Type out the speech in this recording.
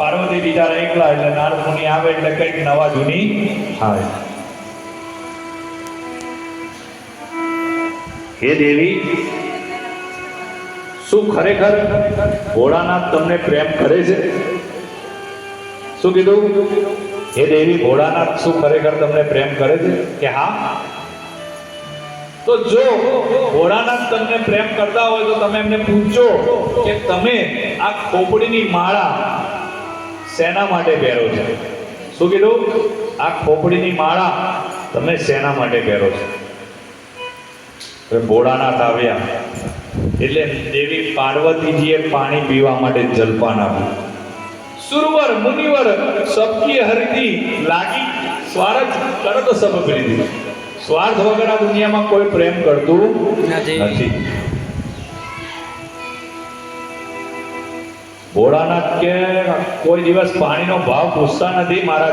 પાર્વતી બિચારા એકલા, એટલે નારદ મુનિ આવે એટલે કંઈક નવા જૂની આવે. હે દેવી, શું ખરેખર ભોળાનાથ તમને પ્રેમ કરે છે? શું કીધું? હે દેવી, ભોળાનાથ શું ખરેખર તમને પ્રેમ કરે છે કે હા? તો જો ભોળાનાથ તમને પ્રેમ કરતા હોય તો તમે એમને પૂછજો કે તમે આ ખોપડીની માળા શેના માટે પહેરો છો? શું કીધું? આ ખોપડીની માળા તમે શેના માટે પહેરો છો? ભોળાનાથ આવ્યા એટલે દેવી પાર્વતીજીએ પાણી પીવા માટે જલપાન આપ્યું. સુરવર મુનિવર સબકી હરિથી લાગી સ્વાર્થ કરો તો સબ પ્રીતિ. સ્વાર્થ વગર આ દુનિયામાં કોઈ પ્રેમ કરતું નથી. ભોળાનાથ કે કોઈ દિવસ પાણીનો ભાવ પૂછતા નથી. મારા